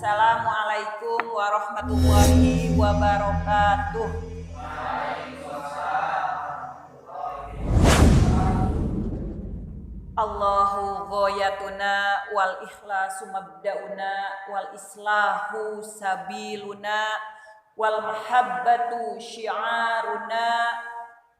Assalamualaikum warahmatullahi wabarakatuh. Allahu ghayatuna wal ikhlasu mabda'una wal islahu sabiluna wal mahabbatu syi'aruna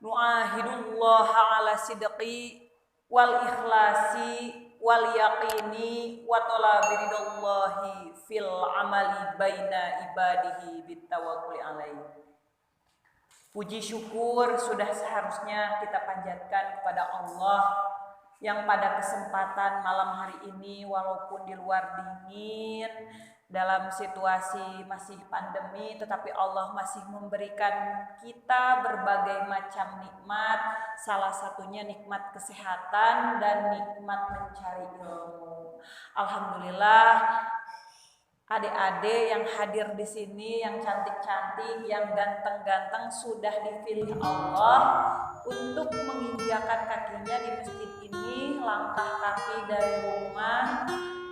nu'ahidullaha ala sidqi wal ikhlasi wal yaqini wa talabi ridallahi fil amali baina ibadihi bitawakkuli alaihi. Puji syukur sudah seharusnya kita panjatkan kepada Allah yang pada kesempatan malam hari ini walaupun di luar dingin dalam situasi masih pandemi, tetapi Allah masih memberikan kita berbagai macam nikmat, salah satunya nikmat kesehatan dan nikmat mencari ilmu. Alhamdulillah, adik-adik yang hadir di sini, yang cantik-cantik, yang ganteng-ganteng sudah dipilih Allah untuk menginjakan kakinya di masjid ini, langkah kaki dari rumah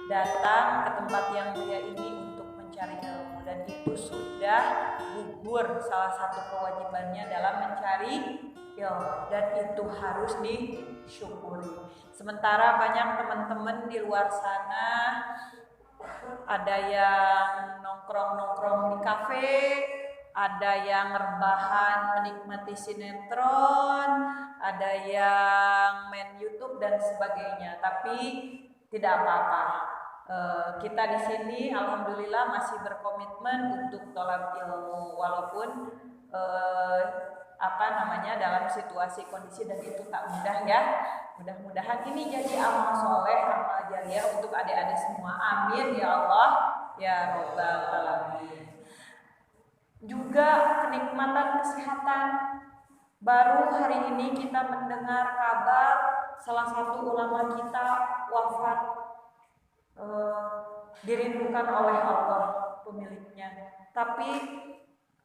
datang ke tempat yang mulia ini untuk mencari ilmu, dan itu sudah gugur salah satu kewajibannya dalam mencari ilmu, dan itu harus disyukuri. Sementara banyak teman-teman di luar sana ada yang nongkrong-nongkrong di kafe, ada yang rebahan menikmati sinetron, ada yang main YouTube dan sebagainya. Tapi tidak apa-apa. Kita di sini alhamdulillah masih berkomitmen untuk tolak ilmu walaupun dalam situasi kondisi dan itu tak mudah ya. Mudah-mudahan ini jadi amal soleh, amal jariah untuk adik-adik semua. Amin ya Allah ya Rabbal Alamin. Juga kenikmatan kesehatan. Baru hari ini kita mendengar kabar salah satu ulama kita wafat, dirindukan oleh Allah pemiliknya. Tapi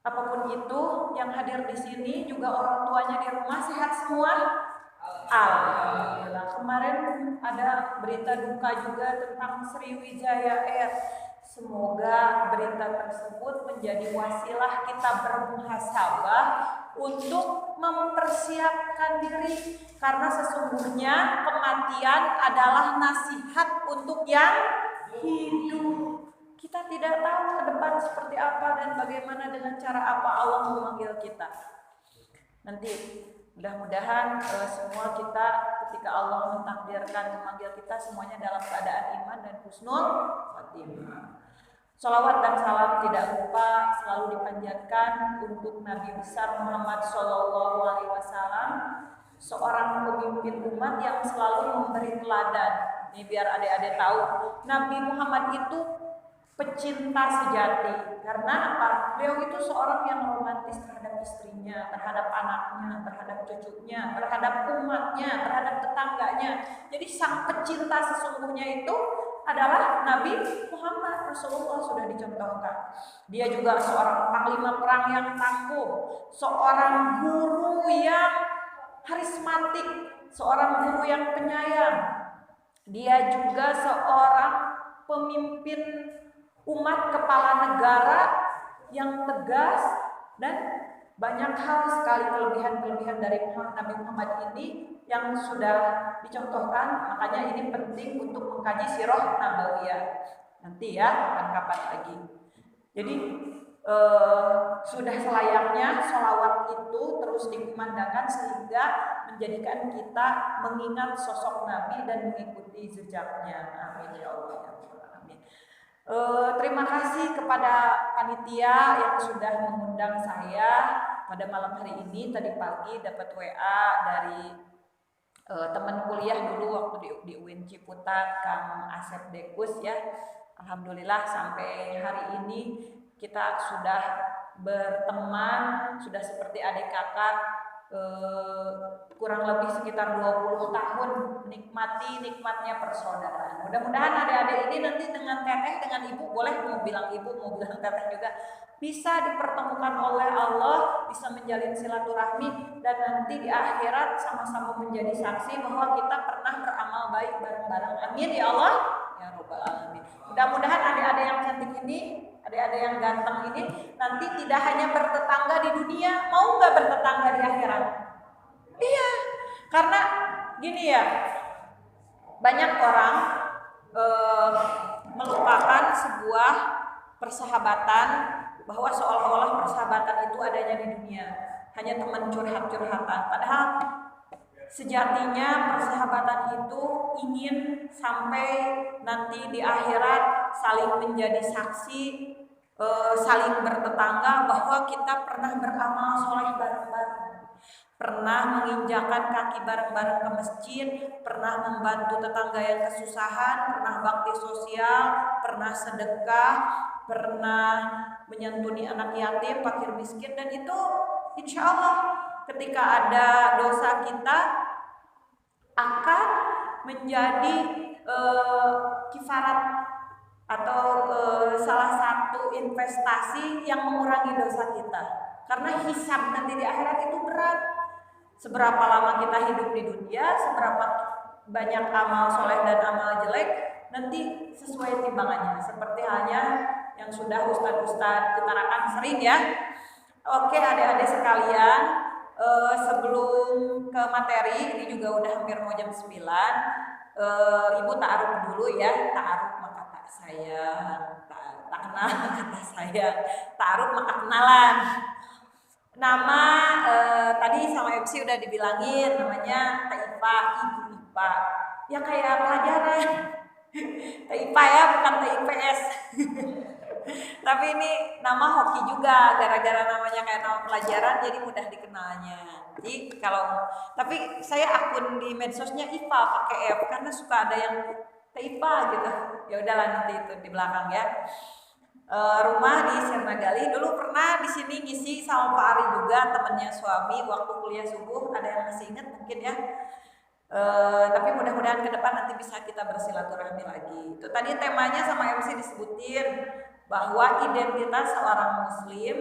apapun itu, yang hadir di sini juga orang tuanya di rumah sehat semua. Alhamdulillah. Kemarin ada berita duka juga tentang Sriwijaya Air. Semoga berita tersebut menjadi wasilah kita bermuhasabah untuk mempersiapkan diri, karena sesungguhnya kematian adalah nasihat untuk yang hidup. Kita tidak tahu ke depan seperti apa dan bagaimana dengan cara apa Allah memanggil kita. Nanti mudah-mudahan semua kita ketika Allah mentakdirkan memanggil kita semuanya dalam keadaan iman dan husnul khotimah. Shalawat dan salam tidak lupa selalu dipanjatkan untuk Nabi besar Muhammad SAW, seorang pemimpin umat yang selalu memberi teladan. Ini biar adik-adik tahu, Nabi Muhammad itu pecinta sejati. Karena apa? Beliau itu seorang yang romantis terhadap istrinya, terhadap anaknya, terhadap cucunya, terhadap umatnya, terhadap tetangganya. Jadi sang pecinta sesungguhnya itu adalah Nabi Muhammad. Rasulullah sudah dicontohkan. Dia juga seorang panglima perang yang tangguh, seorang guru yang karismatik, seorang guru yang penyayang. Dia juga seorang pemimpin umat, kepala negara yang tegas, dan banyak hal sekali kelebihan-kelebihan dari Nabi Muhammad ini yang sudah dicontohkan. Makanya ini penting untuk mengkaji sirah nabawiyah nanti ya, kapan-kapan lagi. Jadi sudah selayaknya sholawat itu terus dikumandangkan sehingga menjadikan kita mengingat sosok Nabi dan mengikuti jejaknya. Amin ya Allah. Amin. Terima kasih kepada panitia yang sudah mengundang saya pada malam hari ini. Tadi pagi dapat WA dari teman kuliah dulu waktu di UIN Ciputat, Kang Asep Dekus ya. Alhamdulillah sampai hari ini kita sudah berteman, sudah seperti adik kakak, kurang lebih sekitar 20 tahun menikmati nikmatnya persaudaraan. Mudah-mudahan adik-adik ini nanti dengan teteh, dengan ibu, boleh mau bilang ibu, mau bilang teteh juga, bisa dipertemukan oleh Allah, bisa menjalin silaturahmi, dan nanti di akhirat sama-sama menjadi saksi bahwa kita pernah beramal baik bareng-bareng. Amin ya Allah ya Rabbal Alamin. Mudah-mudahan adik-adik yang cantik ini, adik-adik yang ganteng ini nanti tidak hanya bertetangga di dunia, mau nggak bertetangga di akhirat? Iya, karena gini ya, banyak orang melupakan sebuah persahabatan, bahwa seolah-olah persahabatan itu adanya di dunia, hanya teman curhat-curhatan. Padahal sejatinya persahabatan itu ingin sampai nanti di akhirat saling menjadi saksi, saling bertetangga bahwa kita pernah beramal soleh bareng-bareng, pernah menginjakan kaki bareng-bareng ke masjid, pernah membantu tetangga yang kesusahan, pernah bakti sosial, pernah sedekah, pernah menyantuni anak yatim, fakir miskin. Dan itu insya Allah ketika ada dosa kita akan menjadi kifarat atau salah satu investasi yang mengurangi dosa kita. Karena hisab nanti di akhirat itu berat. Seberapa lama kita hidup di dunia, seberapa banyak amal soleh dan amal jelek, nanti sesuai timbangannya. Seperti halnya yang sudah ustadz-ustadz utarakan sering ya. Oke adik-adik sekalian, sebelum ke materi, ini juga udah hampir mau jam 9. Ibu ta'aruf dulu ya. Ta'aruf maka tak sayang, tak kenal kata sayang, ta'aruf maka kenalan. Nama tadi sama MC udah dibilangin, namanya Taifa, Ibu Ipa. Ya kayak pelajaran Taifa ya, bukan TIPS. Tapi ini nama hoki juga, gara-gara namanya kayak nama pelajaran jadi mudah dikenalnya. Jadi tapi saya akun di medsosnya IPA pakai F karena suka ada yang Taifa gitu. Ya udahlah nanti itu di belakang ya. Rumah di Sirnagali, dulu pernah di sini ngisi sama Pak Ari juga, temennya suami waktu kuliah subuh. Ada yang masih ingat mungkin ya. Tapi mudah-mudahan ke depan nanti bisa kita bersilaturahmi lagi. Itu tadi temanya sama MC disebutin bahwa identitas seorang muslim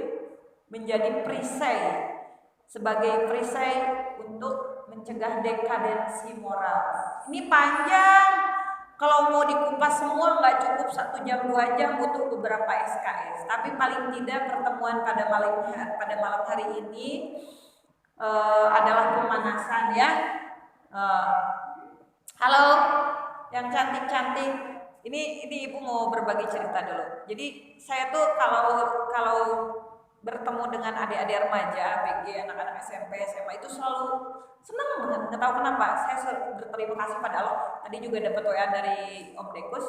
menjadi perisai, sebagai perisai untuk mencegah dekadensi moral. Ini panjang, kalau mau dikupas semua nggak cukup 1 jam 2 jam, butuh beberapa SKS. Tapi paling tidak pertemuan pada malam hari ini adalah pemanasan ya. Halo yang cantik-cantik. Ini ibu mau berbagi cerita dulu. Jadi saya tuh kalau bertemu dengan adik-adik remaja, BG, anak-anak SMP, SMA itu selalu senang banget. Nggak tahu kenapa. Saya berterima kasih pada Allah. Tadi juga dapat WA dari Om Dekus.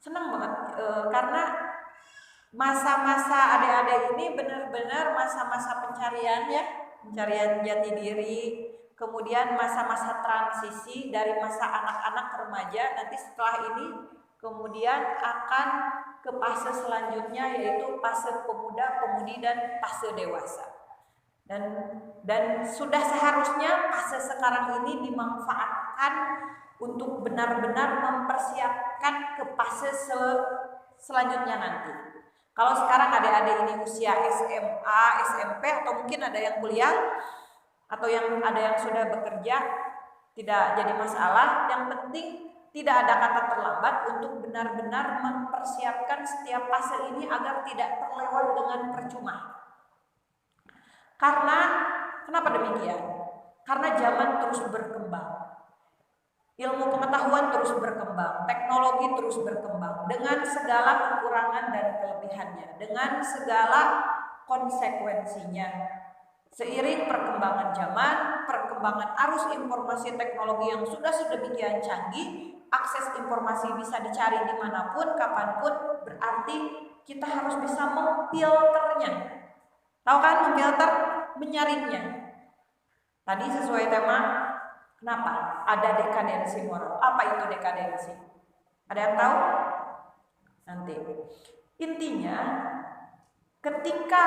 Senang banget karena masa-masa adik-adik ini benar-benar masa-masa pencarian ya, pencarian jati diri. Kemudian masa-masa transisi dari masa anak-anak ke remaja, nanti setelah ini kemudian akan ke fase selanjutnya, yaitu fase pemuda, pemudi, dan fase dewasa. Dan sudah seharusnya fase sekarang ini dimanfaatkan untuk benar-benar mempersiapkan ke fase selanjutnya nanti. Kalau sekarang adik-adik ini usia SMA, SMP, atau mungkin ada yang kuliah, atau yang ada yang sudah bekerja, tidak jadi masalah. Yang penting tidak ada kata terlambat untuk benar-benar mempersiapkan setiap fase ini agar tidak terlewat dengan percuma. Karena kenapa demikian? Karena zaman terus berkembang, ilmu pengetahuan terus berkembang, teknologi terus berkembang dengan segala kekurangan dan kelebihannya, dengan segala konsekuensinya. Seiring perkembangan zaman, perkembangan arus informasi teknologi yang sudah sedemikian canggih, akses informasi bisa dicari dimanapun, kapanpun, berarti kita harus bisa memfilternya. Tahu kan memfilter? Menyaringnya. Tadi sesuai tema, kenapa? Ada dekadensi moral. Apa itu dekadensi? Ada yang tahu? Nanti. Intinya, ketika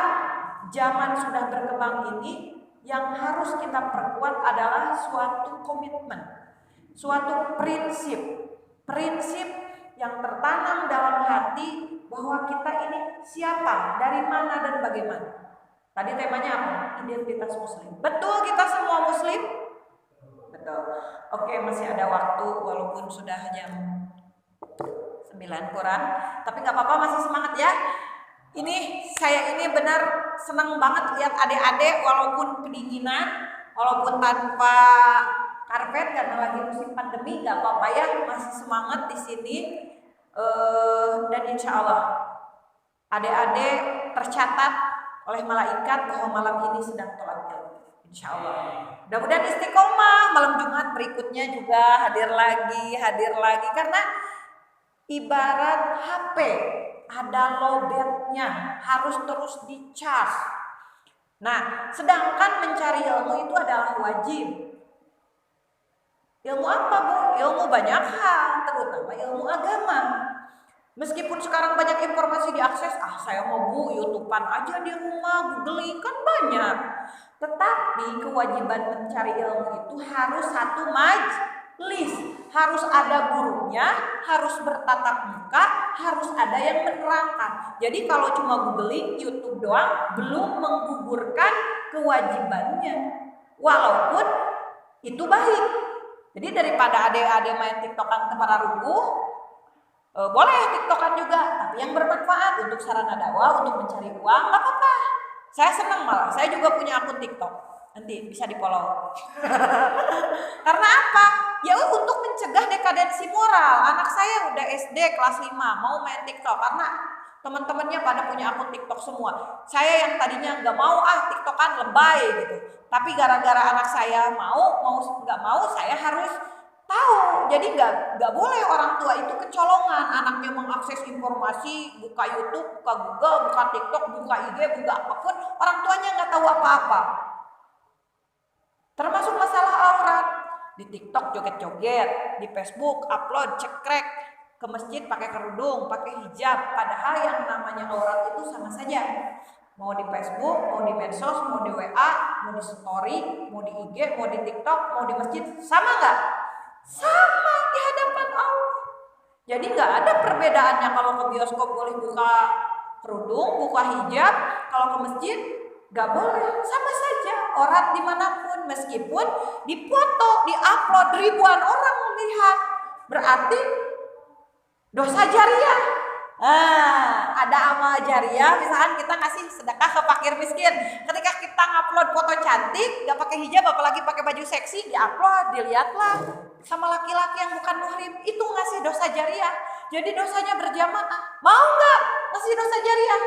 zaman sudah berkembang ini, yang harus kita perkuat adalah suatu komitmen, suatu prinsip yang tertanam dalam hati bahwa kita ini siapa, dari mana dan bagaimana. Tadi temanya apa? Identitas muslim. Betul kita semua muslim? Betul. Oke, masih ada waktu walaupun sudah jam 9 9 kurang, tapi nggak apa-apa, masih semangat ya. Saya ini benar senang banget lihat adik-adik walaupun kedinginan, walaupun tanpa karpet karena lagi musim pandemi, nggak apa-apa ya, masih semangat di sini. Dan insya Allah adik-adik tercatat oleh malaikat bahwa malam ini sedang tolak ilmu. Insya Allah. Mudah-mudahan istiqomah, malam Jumat berikutnya juga hadir lagi karena ibarat HP ada lowbatnya, harus terus dicas. Nah, sedangkan mencari ilmu itu adalah wajib. Ilmu apa, Bu? Ilmu banyak hal, terutama ilmu agama. Meskipun sekarang banyak informasi diakses, saya mau Bu, YouTubean aja di rumah, googling kan banyak. Tetapi kewajiban mencari ilmu itu harus satu majlis, harus ada gurunya, harus bertatap muka, harus ada yang menerangkan. Jadi kalau cuma googling, YouTube doang belum menggugurkan kewajibannya, walaupun itu baik. Jadi daripada adik-adik main TikTokan kepala rubuh, boleh TikTokan juga, tapi yang bermanfaat untuk sarana dakwah, untuk mencari uang, nggak apa-apa. Saya senang malah, saya juga punya akun TikTok, nanti bisa di-follow. Karena apa? Ya untuk mencegah dekadensi moral. Anak saya udah SD kelas 5 mau main TikTok karena teman-temannya pada punya akun TikTok semua. Saya yang tadinya nggak mau TikTokan lebay gitu, tapi gara-gara anak saya mau nggak mau saya harus tahu. Jadi nggak boleh orang tua itu kecolongan anaknya mengakses informasi, buka YouTube, buka Google, buka TikTok, buka IG, buka apapun, orang tuanya nggak tahu apa-apa. Termasuk masalah aurat. Di TikTok joget-joget, di Facebook upload cekrek, ke masjid pakai kerudung, pakai hijab, padahal yang namanya aurat itu sama saja. Mau di Facebook, mau di medsos, mau di WA, mau di story, mau di IG, mau di TikTok, mau di masjid, sama nggak? Sama di hadapan Allah. Jadi nggak ada perbedaannya kalau ke bioskop boleh buka kerudung, buka hijab, kalau ke masjid nggak boleh, sama saja. Aurat dimanapun, meskipun dipoto, diupload ribuan orang melihat, berarti dosa jariah. Ada amal jariah, misalkan kita ngasih sedekah ke fakir miskin. Ketika kita ngupload foto cantik, nggak pakai hijab, apalagi pakai baju seksi, diupload, dilihatlah sama laki-laki yang bukan muhrim, itu ngasih dosa jariah. Jadi dosanya berjamaah. Mau nggak ngasih dosa jariah?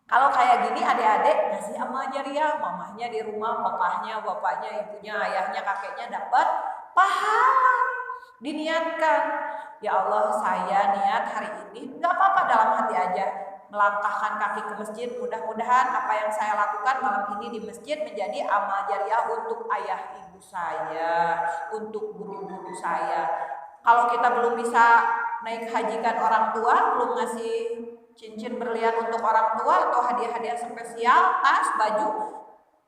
Kalau kayak gini adik-adik ngasih amal jariah, mamahnya di rumah, papahnya, bapaknya, ibunya, ayahnya, kakeknya dapat pahala. Diniatkan, ya Allah saya niat hari ini, nggak apa-apa dalam hati aja, melangkahkan kaki ke masjid, mudah-mudahan apa yang saya lakukan malam ini di masjid menjadi amal jariah untuk ayah ibu saya, untuk guru-guru saya. Kalau kita belum bisa naik hajikan orang tua, belum ngasih cincin berlian untuk orang tua atau hadiah-hadiah spesial, tas, baju,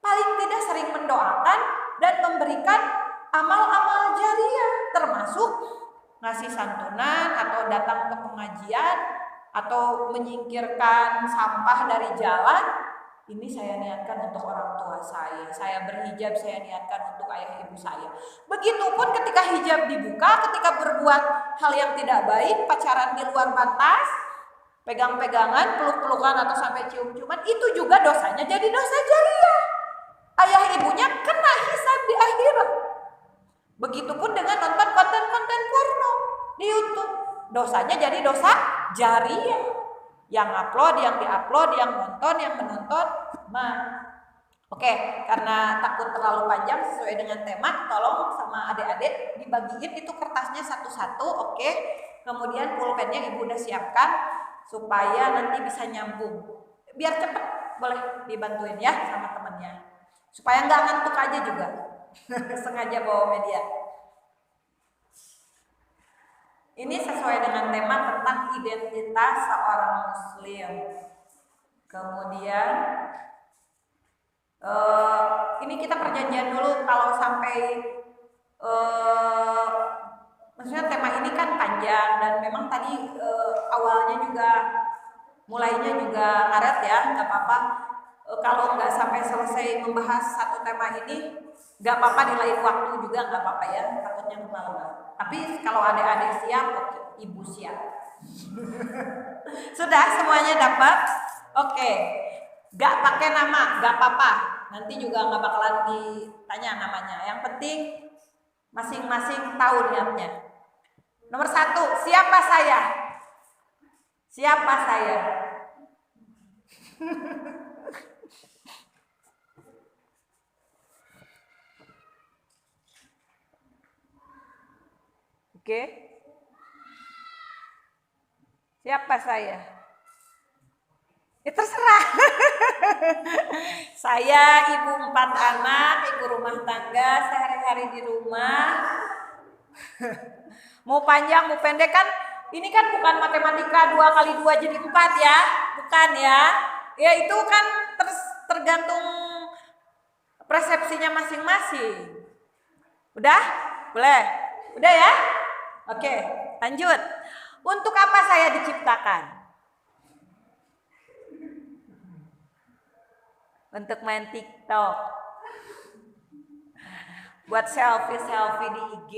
paling tidak sering mendoakan dan memberikan amal-amal jariah, termasuk ngasih santunan atau datang ke pengajian atau menyingkirkan sampah dari jalan. Ini saya niatkan untuk orang tua saya berhijab, saya niatkan untuk ayah ibu saya. Begitupun ketika hijab dibuka, ketika berbuat hal yang tidak baik, pacaran di luar batas, pegang-pegangan, peluk-pelukan atau sampai cium-ciuman, itu juga dosanya jadi dosa jariah. Ayah ibunya kena hisab di akhirat. Begitupun dengan nonton konten-konten porno di YouTube, dosanya jadi dosa jariah. Yang upload, yang diupload, yang nonton, yang menonton. Oke, karena takut terlalu panjang sesuai dengan tema, tolong sama adik-adik dibagiin itu kertasnya satu-satu, oke. Kemudian pulpennya ibu udah siapkan supaya nanti bisa nyambung. Biar cepet boleh dibantuin ya sama temennya. Supaya nggak ngantuk aja juga. Sengaja bawa media. Ini sesuai dengan tema tentang identitas seorang muslim. Kemudian ini kita perjanjian dulu kalau sampai maksudnya tema ini kan panjang dan memang tadi awalnya juga mulainya juga ngaret ya, nggak apa-apa. Kalau nggak sampai selesai membahas satu tema ini, nggak apa-apa, di lain waktu juga nggak apa-apa ya, takutnya kemalaman. Tapi kalau adik-adik siap, oke, ibu siap. Sudah semuanya dapat? Oke. Gak pakai nama, gak apa-apa. Nanti juga gak bakalan ditanya namanya. Yang penting masing-masing tahu niatnya. Nomor 1, siapa saya? Siapa saya? Oke. Siapa saya? Ya terserah. Saya ibu 4 anak, ibu rumah tangga, sehari-hari di rumah. Mau panjang, mau pendek kan? Ini kan bukan matematika 2 kali 2 jadi 4 ya, bukan ya? Ya itu kan tergantung persepsinya masing-masing. Udah? Boleh? Udah ya? Oke, lanjut. Untuk apa saya diciptakan? Untuk main TikTok. Buat selfie di IG.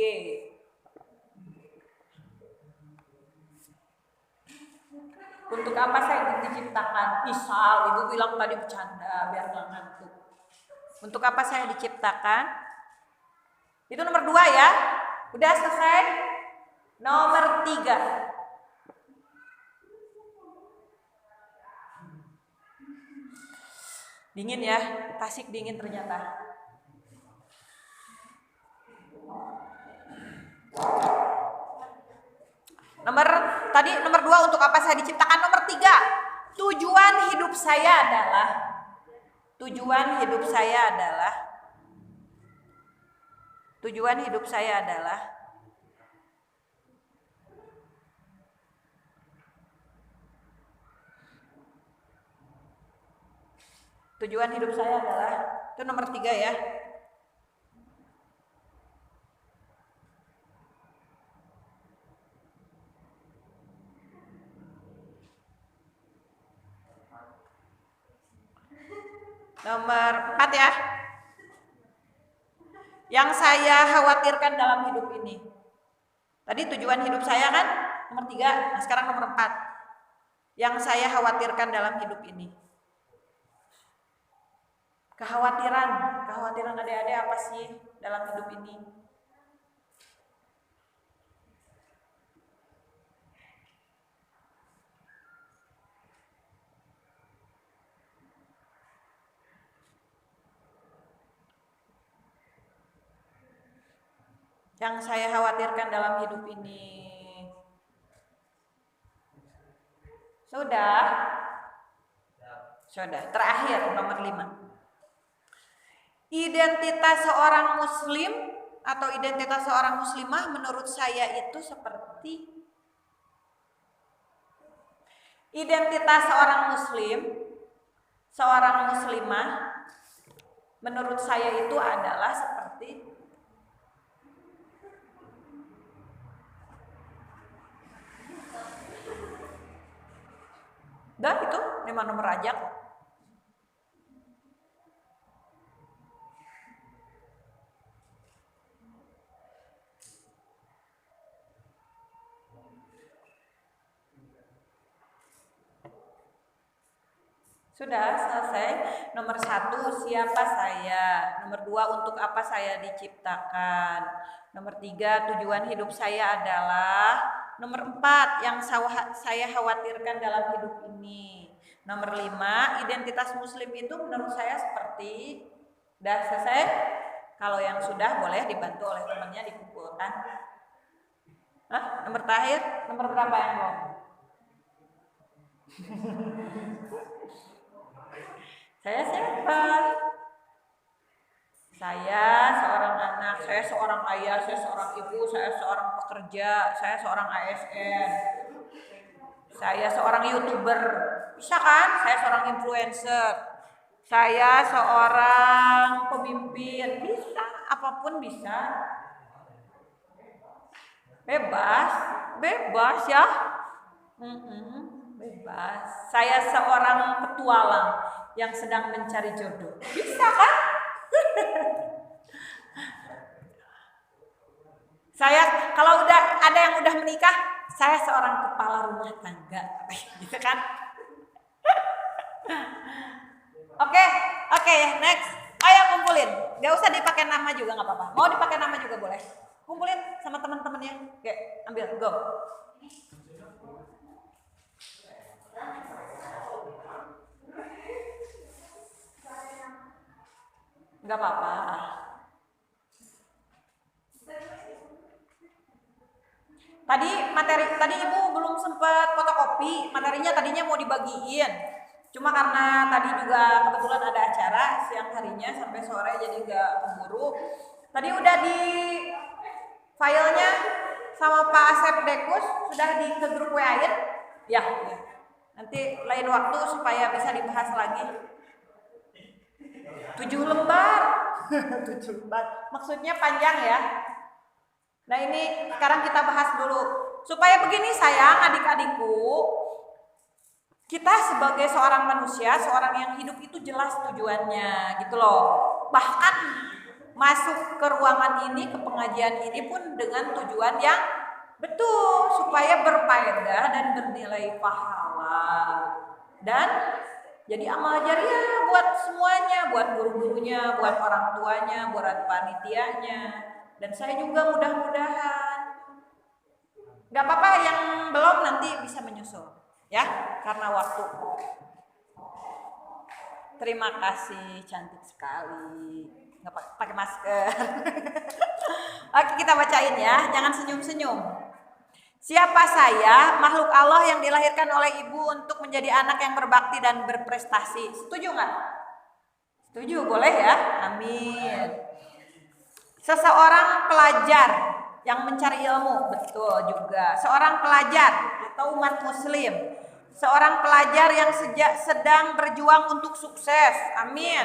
Untuk apa saya diciptakan? Misal, ibu bilang tadi bercanda biar gak ngantuk. Untuk apa saya diciptakan? Itu nomor 2 ya. Udah selesai? Nomor 3. Dingin ya, Tasik dingin ternyata. Nomor 2 untuk apa saya diciptakan? Nomor 3. Tujuan hidup saya adalah itu nomor 3 ya. Nomor 4 ya. Yang saya khawatirkan dalam hidup ini. Tadi tujuan hidup saya kan nomor 3, nah sekarang nomor 4. Yang saya khawatirkan dalam hidup ini. Kekhawatiran adik-adik apa sih dalam hidup ini? Yang saya khawatirkan dalam hidup ini. Sudah. Terakhir nomor 5. Identitas seorang muslim atau identitas seorang muslimah menurut saya itu seperti identitas seorang muslim, seorang muslimah menurut saya itu adalah seperti itu 5 nomor aja kok. Sudah selesai. Nomor 1, siapa saya? Nomor 2, untuk apa saya diciptakan? Nomor 3, tujuan hidup saya adalah. Nomor 4, yang saya khawatirkan dalam hidup ini. Nomor 5, identitas muslim itu menurut saya seperti. Sudah selesai? Kalau yang sudah boleh dibantu oleh temannya dikumpulkan. Nomor terakhir, nomor berapa yang belum? Saya siapa? Saya seorang anak, saya seorang ayah, saya seorang ibu, saya seorang pekerja, saya seorang ASN, saya seorang YouTuber, bisa kan? Saya seorang influencer, saya seorang pemimpin, bisa, apapun bisa. Bebas ya. Bebas. Saya seorang petualang yang sedang mencari jodoh. Bisa kan? Saya kalau udah ada yang udah menikah, saya seorang kepala rumah tangga, gitu kan? Oke, next. Ayo kumpulin, gak usah dipakai nama juga nggak apa-apa. Mau dipakai nama juga boleh. Kumpulin sama teman-temannya. Oke, ambil, go. Nggak apa-apa. Tadi Ibu belum sempat fotokopi, materinya tadinya mau dibagiin. Cuma karena tadi juga kebetulan ada acara siang harinya sampai sore jadi nggak keburu. Tadi udah di filenya sama Pak Asep Dekus sudah ke grup WA-in? Ya. Nanti lain waktu supaya bisa dibahas lagi. 7 lembar. 7 lembar. Maksudnya panjang ya. Nah ini sekarang kita bahas dulu. Supaya begini sayang adik-adikku, kita sebagai seorang manusia, seorang yang hidup itu jelas tujuannya gitu loh. Bahkan masuk ke ruangan ini, ke pengajian ini pun dengan tujuan yang betul, supaya berfaedah dan bernilai pahala. Dan jadi amal jariah buat semuanya, buat guru-gurunya, buat orang tuanya, buat panitianya. Dan saya juga mudah-mudahan. Gak apa-apa yang belum nanti bisa menyusul. Ya, karena waktu. Terima kasih, cantik sekali. Nggak pakai masker. Oke, kita bacain ya. Jangan senyum-senyum. Siapa saya, makhluk Allah yang dilahirkan oleh ibu untuk menjadi anak yang berbakti dan berprestasi. Setuju nggak? Setuju, boleh ya? Amin. Seseorang pelajar yang mencari ilmu, betul juga. Seorang pelajar atau umat muslim, seorang pelajar yang sedang berjuang untuk sukses, amin.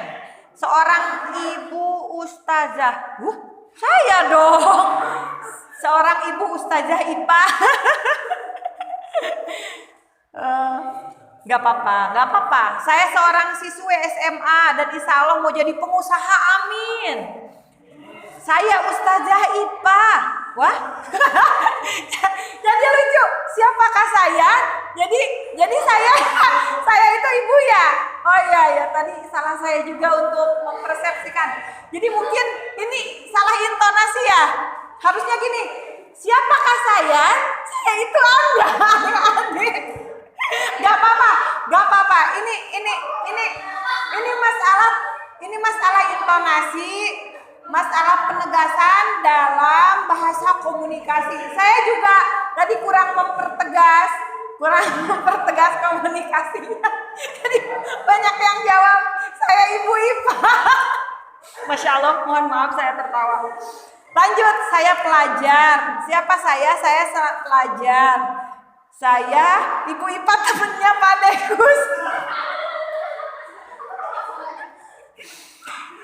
Seorang ibu ustazah, saya dong. Seorang ibu ustazah IPA. Gak apa-apa. Saya seorang siswi SMA dan insya Allah mau jadi pengusaha, amin. Saya ustazah IPA. Wah. Jadi lucu. Siapakah saya? Jadi saya itu ibu ya. Oh iya, tadi salah saya juga untuk mempersepsikan. Jadi mungkin ini salah intonasi ya. Harusnya gini. Siapakah saya? Saya itu Anda, adik. Gak apa-apa. Ini masalah intonasi. Masalah penegasan dalam bahasa komunikasi. Saya juga tadi kurang mempertegas komunikasinya. Jadi banyak yang jawab saya ibu IPA. Masya Allah, mohon maaf saya tertawa. Lanjut, saya pelajar. Siapa saya? Saya pelajar. Saya ibu IPA temennya Pak Dekus.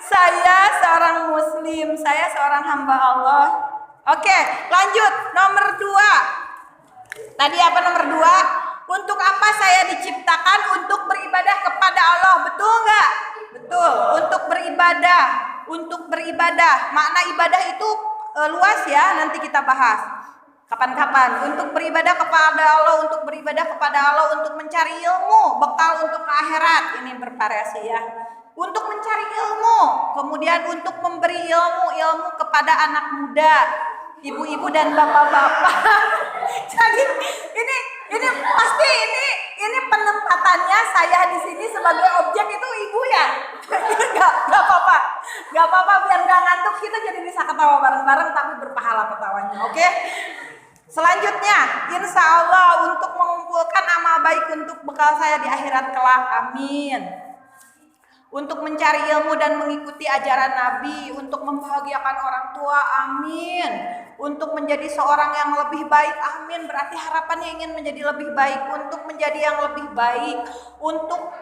Saya seorang muslim, saya seorang hamba Allah. Oke, lanjut. Nomor 2. Tadi apa nomor 2? Untuk apa saya diciptakan? Untuk beribadah kepada Allah. Betul nggak? Betul. Untuk beribadah. Makna ibadah itu luas ya. Nanti kita bahas. Kapan-kapan. Untuk beribadah kepada Allah. Untuk beribadah kepada Allah. Untuk mencari ilmu. Bekal untuk ke akhirat. Ini bervariasi ya. Untuk mencari ilmu, kemudian untuk memberi ilmu kepada anak muda, ibu-ibu dan bapak-bapak. Jadi ini pasti ini penempatannya saya di sini sebagai objek itu ibu ya. Gak apa-apa biar gak ngantuk, kita jadi bisa ketawa bareng-bareng tapi berpahala ketawanya, oke? Selanjutnya, insya Allah untuk mengumpulkan amal baik untuk bekal saya di akhirat kelak, amin. Untuk mencari ilmu dan mengikuti ajaran Nabi, untuk membahagiakan orang tua, amin. Untuk menjadi seorang yang lebih baik, amin. Berarti harapannya ingin menjadi lebih baik, untuk menjadi yang lebih baik, untuk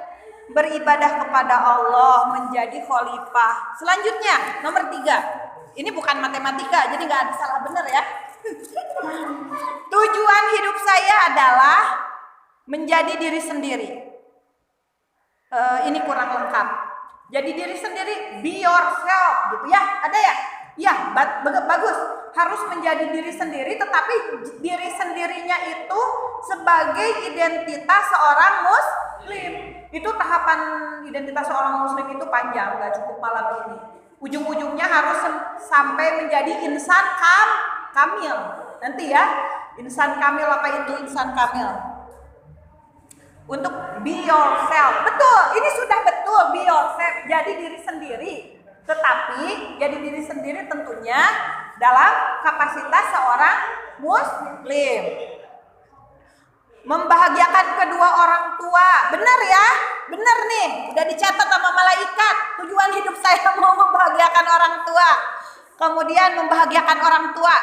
beribadah kepada Allah, menjadi khalifah. Selanjutnya, nomor 3. Ini bukan matematika, jadi nggak ada salah benar ya. Tujuan hidup saya adalah menjadi diri sendiri. Ini kurang lengkap. Jadi diri sendiri, be yourself gitu ya. Ada ya? Ya, bagus. Harus menjadi diri sendiri, tetapi diri sendirinya itu sebagai identitas seorang muslim. Itu tahapan identitas seorang muslim itu panjang, gak cukup malam ini. Ujung-ujungnya harus sampai menjadi insan kamil. Nanti ya, insan kamil, apa itu insan kamil? Untuk be yourself. Betul, ini sudah betul, be yourself, jadi diri sendiri. Tetapi jadi diri sendiri tentunya dalam kapasitas seorang muslim. Membahagiakan kedua orang tua. Benar ya? Benar nih, udah dicatat sama malaikat. Tujuan hidup saya mau membahagiakan orang tua. Kemudian membahagiakan orang tua.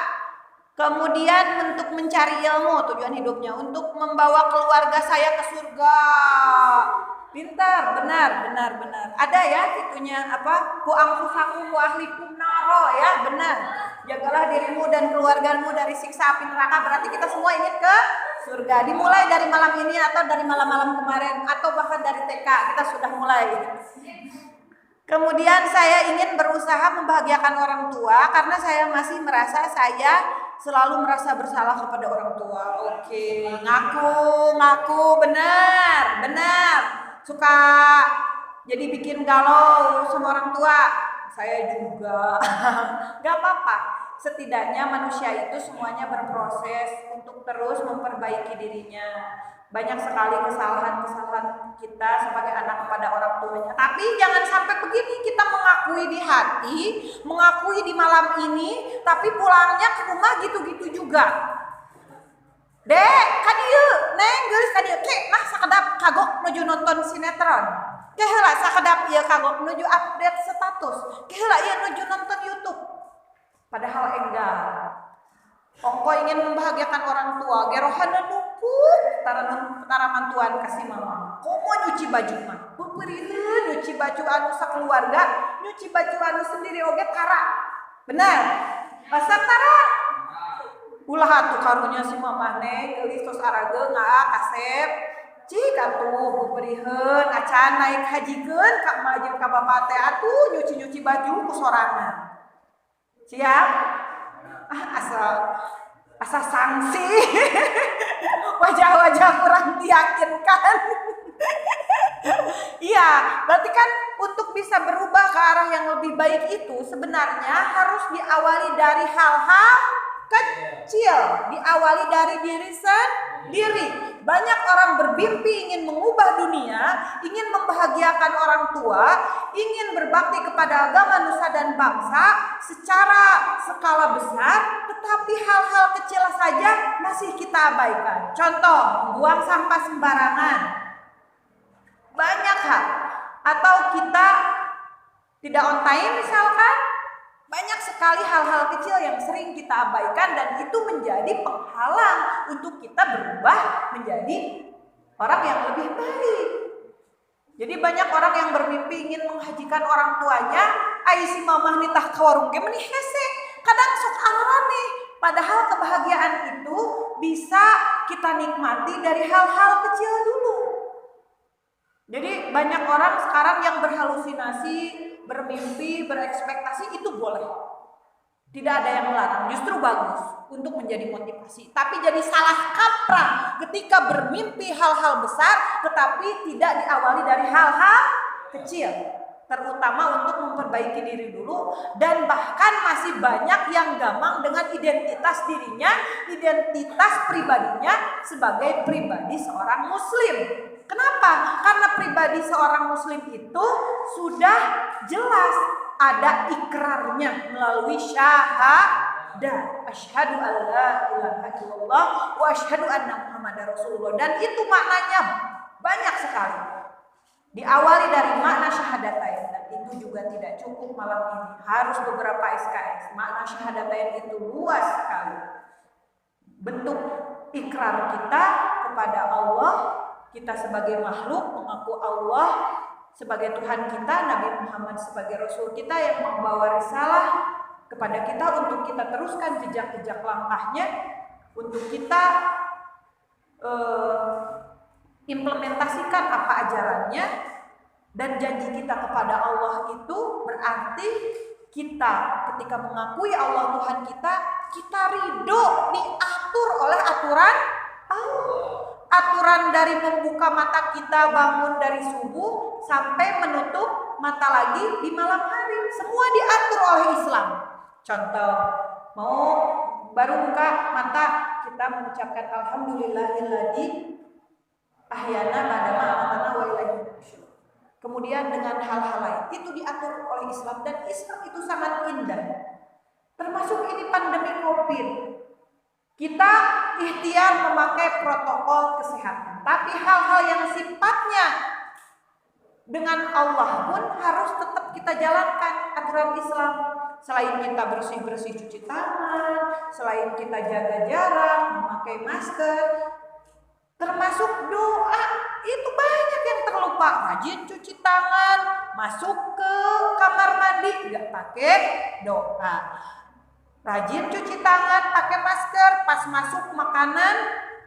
Kemudian untuk mencari ilmu, tujuan hidupnya untuk membawa keluarga saya ke surga. Pintar, benar. Ada ya itunya apa? Ku anfusakum wa ahlikum naro ya, benar. Jagalah dirimu dan keluargamu dari siksa api neraka. Berarti kita semua ingin ke surga. Dimulai dari malam ini atau dari malam-malam kemarin atau bahkan dari TK kita sudah mulai. Kemudian saya ingin berusaha membahagiakan orang tua karena saya masih merasa saya selalu merasa bersalah kepada orang tua. Oke, ngaku, benar. Suka jadi bikin galau sama orang tua. Saya juga. Gak apa-apa. Setidaknya manusia itu semuanya berproses untuk terus memperbaiki dirinya. Banyak sekali kesalahan-kesalahan kita sebagai anak kepada orang tuanya. Tapi jangan sampai begini, kita mengakui di hati, mengakui di malam ini, tapi pulangnya ke rumah gitu-gitu juga. Dek, kadieu, neng geus kadieu ke mah sakedap kagok nuju nonton sinetron. Ke heula sakedap ieu kagok nuju update status. Ke heula ieu nuju nonton YouTube. Padahal enggak. Ongko ingin membahagiakan orang tua, gerohana dukuk tara mantuan kasih mama. Komo nyuci baju mah. Beureureuh nyuci baju anu sakeluarga, nyuci baju anu sendiri oge tara. Benar. Masa tara? Ulah atuh karunya si mama neng geulis tos arageun ngaa kasep. Cik atuh beureureuh acan naik hajikeun ka emak jeung ka bapa teh atuh nyuci-nyuci baju ku sorangan. Siap? Asa sanksi. Wajah-wajah kurang diyakinkan. Iya, berarti kan untuk bisa berubah ke arah yang lebih baik itu sebenarnya harus diawali dari hal-hal kecil, diawali dari diri sendiri. Banyak orang bermimpi ingin mengubah dunia, ingin membahagiakan orang tua, ingin berbakti kepada agama, nusa dan bangsa secara skala besar, tetapi hal-hal kecil saja masih kita abaikan. Contoh, buang sampah sembarangan. Banyak hal. Atau kita tidak on time misalkan. Banyak sekali hal-hal kecil yang sering kita abaikan dan itu menjadi penghalang untuk kita berubah menjadi orang yang lebih baik. Jadi banyak orang yang bermimpi ingin menghajikan orang tuanya, ai si mamah nitah ka warung ge meuni hese. Kadang sok aneh. Padahal kebahagiaan itu bisa kita nikmati dari hal-hal kecil dulu. Jadi banyak orang sekarang yang berhalusinasi, bermimpi, berekspektasi itu boleh. Tidak ada yang melarang, justru bagus untuk menjadi motivasi. Tapi jadi salah kaprah ketika bermimpi hal-hal besar tetapi tidak diawali dari hal-hal kecil. Terutama untuk memperbaiki diri dulu dan bahkan masih banyak yang gamang dengan identitas dirinya, identitas pribadinya sebagai pribadi seorang muslim. Kenapa? Karena pribadi seorang muslim itu sudah jelas ada ikrarnya melalui syahadat. Asyhadu alla ilaha illallah wa asyhadu anna Muhammadar Rasulullah. Dan itu maknanya banyak sekali. Diawali dari makna syahadatain dan itu juga tidak cukup malam ini. Harus beberapa SKS. Makna syahadatain itu luas sekali. Bentuk ikrar kita kepada Allah, kita sebagai makhluk mengaku Allah sebagai Tuhan kita, Nabi Muhammad sebagai Rasul kita yang membawa risalah kepada kita untuk kita teruskan jejak-jejak langkahnya, untuk kita implementasikan apa ajarannya. Dan janji kita kepada Allah itu berarti kita ketika mengakui Allah Tuhan kita, kita ridho diatur oleh aturan Allah. Aturan dari membuka mata kita bangun dari subuh sampai menutup mata lagi di malam hari, semua diatur oleh Islam. Contoh, mau baru buka mata, kita mengucapkan alhamdulillahilladzi ahyana ba'da amatana wa ilaihi nusyur. Kemudian dengan hal-hal lain itu diatur oleh Islam, dan Islam itu sangat indah. Termasuk ini pandemi Covid. Kita ikhtiar memakai protokol kesehatan, tapi hal-hal yang sifatnya dengan Allah pun harus tetap kita jalankan aturan Islam. Selain kita bersih-bersih cuci tangan, selain kita jaga jarak, memakai masker, termasuk doa, itu banyak yang terlupa. Rajin cuci tangan, masuk ke kamar mandi nggak pakai doa. Rajin cuci tangan, pakai masker, pas masuk makanan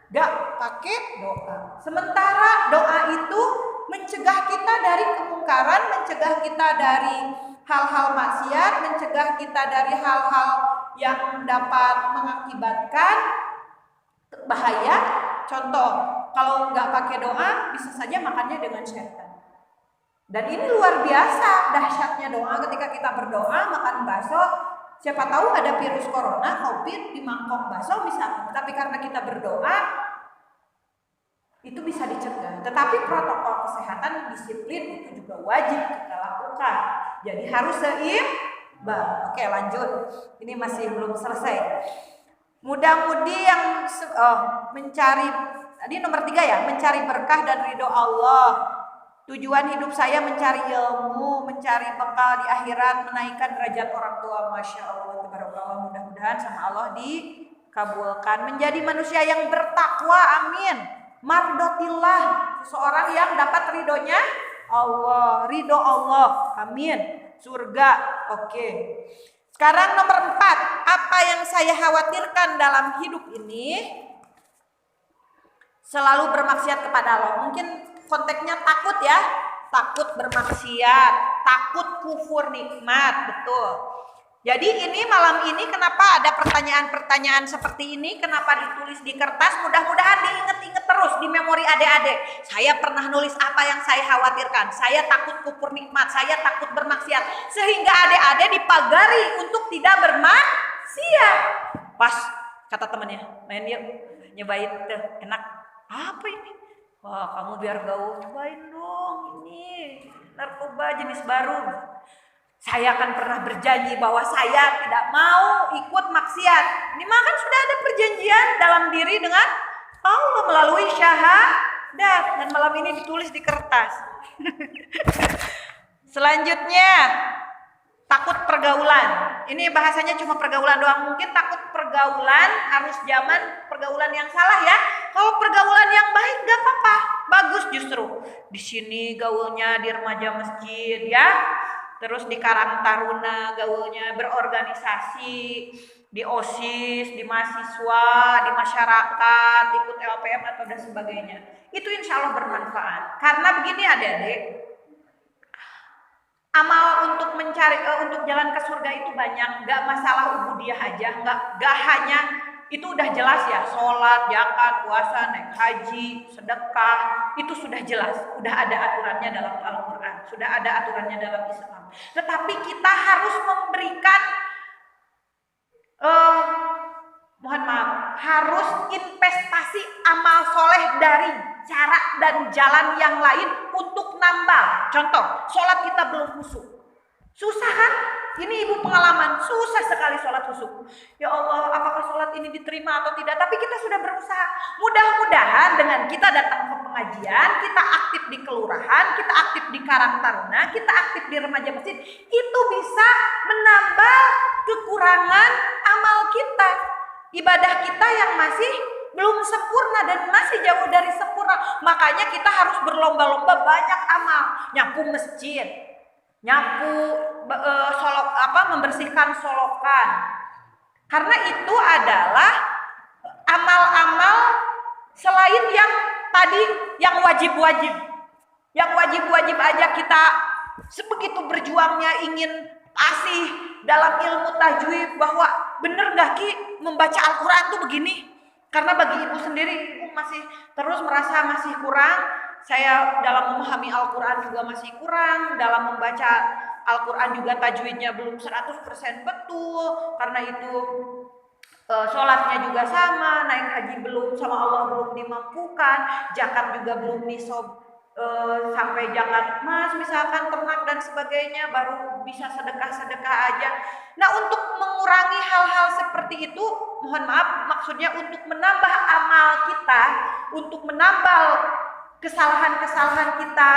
nggak pakai doa. Sementara doa itu mencegah kita dari kemungkaran, mencegah kita dari hal-hal maksiat, mencegah kita dari hal-hal yang dapat mengakibatkan bahaya. Contoh, kalau nggak pakai doa, bisa saja makannya dengan syaitan. Dan ini luar biasa dahsyatnya doa. Ketika kita berdoa makan bakso, siapa tahu ada virus corona, Covid di mangkok bakso misalnya. Tapi karena kita berdoa, itu bisa dicegah. Tetapi protokol kesehatan, disiplin itu juga wajib kita lakukan. Jadi harus seimbang. Oke, lanjut. Ini masih belum selesai. Mudah-mudi yang mencari, tadi nomor 3 ya, mencari berkah dan ridho Allah. Tujuan hidup saya mencari ilmu, mencari bekal di akhirat, menaikkan derajat orang tua. Masya Allah, tabarakallah, mudah-mudahan sama Allah dikabulkan. Menjadi manusia yang bertakwa, amin. Mardotillah, seseorang yang dapat ridhonya Allah, ridho Allah, amin. Surga, oke. Sekarang nomor 4, apa yang saya khawatirkan dalam hidup ini? Selalu bermaksiat kepada Allah. Mungkin konteksnya takut ya, takut bermaksiat, takut kufur nikmat, betul. Jadi ini malam ini kenapa ada pertanyaan-pertanyaan seperti ini, kenapa ditulis di kertas, mudah-mudahan diinget-inget terus di memori adik-adik. Saya pernah nulis apa yang saya khawatirkan, saya takut kufur nikmat, saya takut bermaksiat, sehingga adik-adik dipagari untuk tidak bermaksiat. Pas kata temannya, main yuk, nyobain tuh, enak. Apa ini? Wah, kamu biar gaul, cobain dong, ini narkoba jenis baru. Saya akan pernah berjanji bahwa saya tidak mau ikut maksiat. Ini mah kan sudah ada perjanjian dalam diri dengan Allah melalui syahadat, dan malam ini ditulis di kertas. Selanjutnya, takut pergaulan. Ini bahasanya cuma pergaulan doang. Mungkin takut pergaulan harus zaman pergaulan yang salah ya. Kalau pergaulan yang baik gak apa-apa, bagus justru. Di sini gaulnya di remaja masjid ya. Terus di Karang Taruna gaulnya berorganisasi, di OSIS, di mahasiswa, di masyarakat, ikut LPM atau dan sebagainya. Itu insya Allah bermanfaat. Karena begini adik-adik, amal untuk mencari untuk jalan ke surga itu banyak. Gak masalah ubudiyah aja, gak hanya itu udah jelas ya, sholat, zakat, puasa, naik haji, sedekah, itu sudah jelas, udah ada aturannya dalam Al-Quran, sudah ada aturannya dalam Islam. Tetapi kita harus memberikan, mohon maaf, harus investasi amal soleh dari cara dan jalan yang lain untuk nambah. Contoh, sholat kita belum khusyuk, susah kan? Ini ibu pengalaman, susah sekali sholat khusyuk. Ya Allah, apakah sholat ini diterima atau tidak? Tapi kita sudah berusaha. Mudah-mudahan dengan kita datang ke pengajian, kita aktif di kelurahan, kita aktif di Karang Taruna, kita aktif di remaja masjid, itu bisa menambah kekurangan amal kita. Ibadah kita yang masih belum sempurna dan masih jauh dari sempurna. Makanya kita harus berlomba-lomba banyak amal. Nyapu masjid, nyapu membersihkan solokan, karena itu adalah amal-amal selain yang tadi yang wajib-wajib aja kita sebegitu berjuangnya ingin kasih dalam ilmu tajwid bahwa bener gak Ki membaca Al-Quran tuh begini? Karena bagi ibu sendiri, ibu masih terus merasa masih kurang. Saya dalam memahami Al-Quran juga masih kurang, dalam membaca Al-Quran juga tajwidnya belum 100% betul. Karena itu sholatnya juga sama, naik haji belum sama Allah belum dimampukan, zakat juga belum nisob sampai zakat emas misalkan, ternak dan sebagainya, baru bisa sedekah-sedekah aja. Nah, untuk mengurangi hal-hal seperti itu, mohon maaf, maksudnya untuk menambah amal kita, untuk menambah kesalahan-kesalahan kita,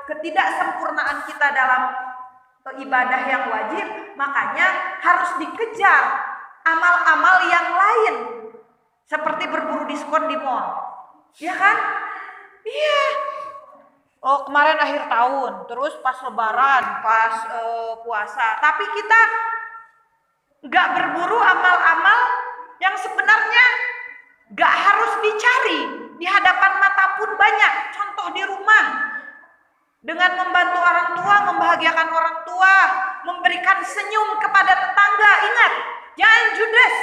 ketidaksempurnaan kita dalam ibadah yang wajib, makanya harus dikejar amal-amal yang lain, seperti berburu diskon di mall, ya kan? Iya. Oh, kemarin akhir tahun, terus pas lebaran, pas puasa, tapi kita nggak berburu amal-amal yang sebenarnya nggak harus dicari, di hadapan mata pun banyak. Contoh di rumah, dengan membantu orang tua, membahagiakan orang tua, memberikan senyum kepada tetangga. Ingat, jangan judes,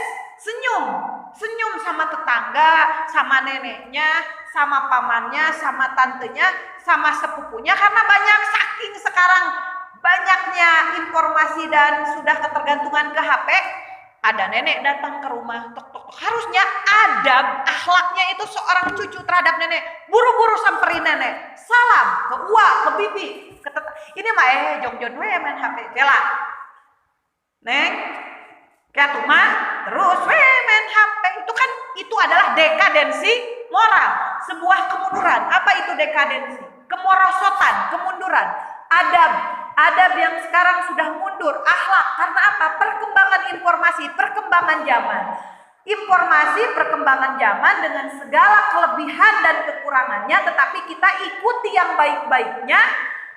senyum sama tetangga, sama neneknya, sama pamannya, sama tantenya, sama sepupunya. Karena banyak, saking sekarang banyaknya informasi dan sudah ketergantungan ke HP, ada nenek datang ke rumah, tok. Harusnya adab akhlaknya itu seorang cucu terhadap nenek, buru-buru samperin nenek, salam ke uak, ke bibi, ke ini mah jongjon we main HP kela neng kayak tuh mah terus we main HP. Itu adalah dekadensi moral, sebuah kemunduran. Apa itu dekadensi? Kemerosotan, kemunduran. Adab yang sekarang sudah mundur, akhlak. Karena apa? Perkembangan informasi, perkembangan zaman. Informasi, perkembangan zaman dengan segala kelebihan dan kekurangannya, tetapi kita ikuti yang baik-baiknya,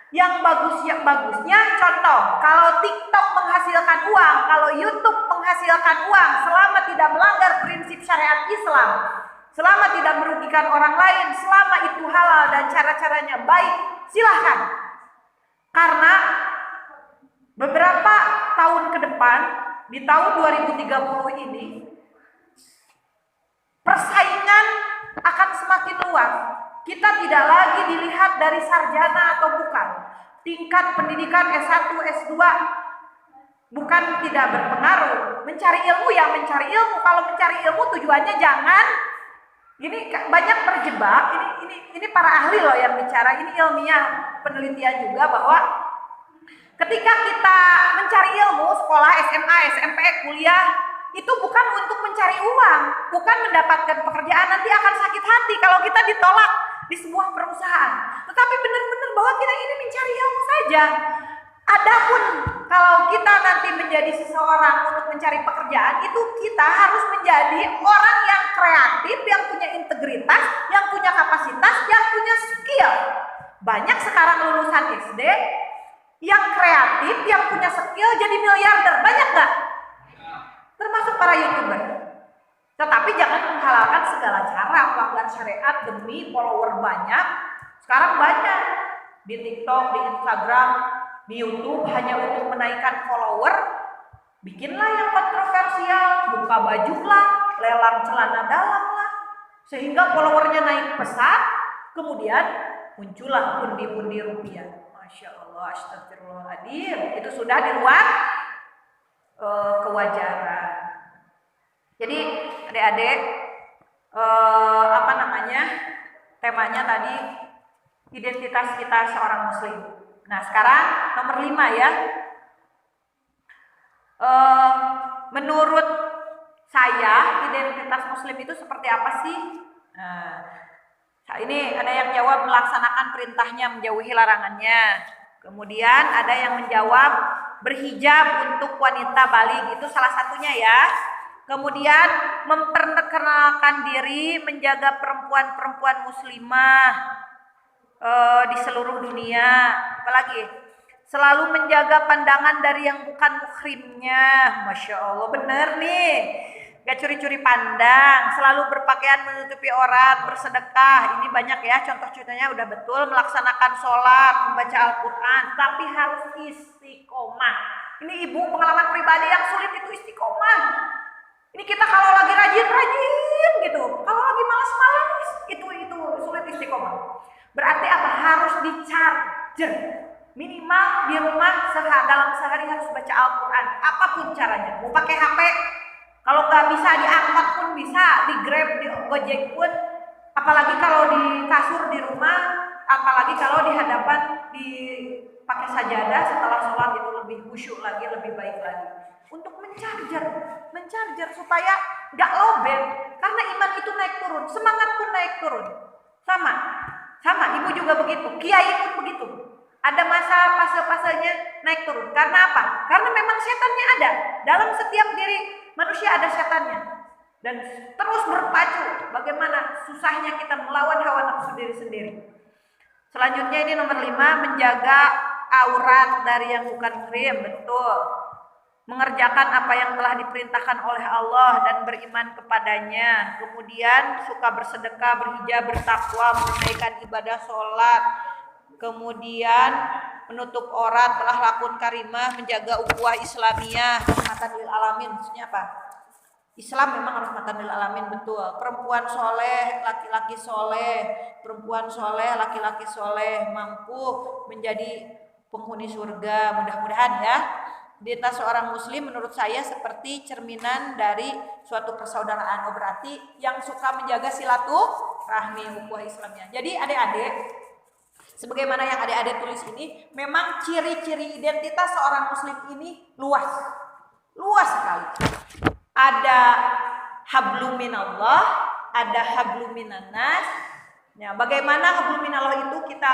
yang bagusnya. Contoh, kalau TikTok menghasilkan uang, kalau YouTube menghasilkan uang, selama tidak melanggar prinsip syariat Islam, selama tidak merugikan orang lain, selama itu halal dan cara-caranya baik, silahkan. Karena beberapa tahun ke depan, di tahun 2030 ini, persaingan akan semakin luas. Kita tidak lagi dilihat dari sarjana atau bukan. Tingkat pendidikan S1, S2 bukan tidak berpengaruh. Mencari ilmu ya mencari ilmu. Kalau mencari ilmu tujuannya jangan, ini banyak terjebak. Ini para ahli loh yang bicara. Ini ilmiah, penelitian juga bahwa ketika kita mencari ilmu, sekolah, SMA, SMP, kuliah, itu bukan untuk mencari uang, bukan mendapatkan pekerjaan. Nanti akan sakit hati kalau kita ditolak di sebuah perusahaan. Tetapi benar-benar bahwa kita ini mencari ilmu saja. Adapun kalau kita nanti menjadi seseorang untuk mencari pekerjaan, itu kita harus menjadi orang yang kreatif, yang punya integritas, yang punya kapasitas, yang punya skill. Banyak sekarang lulusan SD yang kreatif, yang punya skill jadi miliarder. Banyak gak? Termasuk para YouTuber. Tetapi jangan menghalalkan segala cara melanggar syariat demi follower banyak. Sekarang banyak di TikTok, di Instagram, di YouTube hanya untuk menaikkan follower. Bikinlah yang kontroversial, buka baju lah, lelang celana dalam lah, sehingga followernya naik pesat. Kemudian muncullah pundi-pundi rupiah. Masya Allah, astagfirullahaladzim. Itu sudah di luar kewajaran. Jadi adik-adik, temanya tadi identitas kita seorang muslim. Nah sekarang nomor 5 ya. Menurut saya identitas muslim itu seperti apa sih? Nah, ini ada yang jawab melaksanakan perintahnya, menjauhi larangannya. Kemudian ada yang menjawab berhijab untuk wanita baligh, itu salah satunya ya. Kemudian memperkenalkan diri, menjaga perempuan-perempuan muslimah di seluruh dunia. Apalagi selalu menjaga pandangan dari yang bukan muhrimnya. Masya Allah, bener nih. Gak curi-curi pandang, selalu berpakaian menutupi aurat, bersedekah. Ini banyak ya contoh-contohnya udah betul. Melaksanakan sholat, membaca Al-Quran, tapi harus istiqomah. Ini ibu pengalaman pribadi yang sulit itu istiqomah. Ini kita kalau lagi rajin gitu, kalau lagi malas-malas itu sulit istiqomah. Berarti apa? Harus di-charger. Minimal di rumah dalam sehari harus baca Al-Quran. Apapun caranya. Mau pakai HP, kalau nggak bisa diangkat pun bisa, di Grab, di Gojek pun. Apalagi kalau di kasur di rumah, apalagi kalau di hadapan dipakai sajadah setelah sholat itu lebih khusyuk lagi, lebih baik lagi. Untuk mencarger supaya nggak lowbat. Karena iman itu naik turun, semangat pun naik turun. Sama, ibu juga begitu, kiai pun begitu. Ada masa fase-fasenya naik turun. Karena apa? Karena memang setannya ada. Dalam setiap diri manusia ada setannya. Dan terus berpacu bagaimana susahnya kita melawan hawa nafsu diri sendiri. Selanjutnya ini nomor 5, menjaga aurat dari yang bukan krim. Betul. Mengerjakan apa yang telah diperintahkan oleh Allah dan beriman kepadanya. Kemudian suka bersedekah, berhijab, bertakwa, menunaikan ibadah sholat. Kemudian menutup aurat, akhlakun karimah, menjaga ukhuwah Islamiyah, rahmatan lil alamin. Maksudnya apa? Islam memang rahmatan lil alamin, betul. Perempuan soleh, laki-laki soleh, perempuan soleh, laki-laki soleh mampu menjadi penghuni surga. Mudah-mudahan ya. Dita seorang muslim menurut saya seperti cerminan dari suatu persaudaraan. Berarti yang suka menjaga silaturahmi, ukhuwah Islamiyah. Jadi adik-adik, sebagaimana yang adik-adik tulis ini, memang ciri-ciri identitas seorang muslim ini luas sekali. Ada hablum minallah, ada hablum minannas. Ya, bagaimana hablum minallah itu kita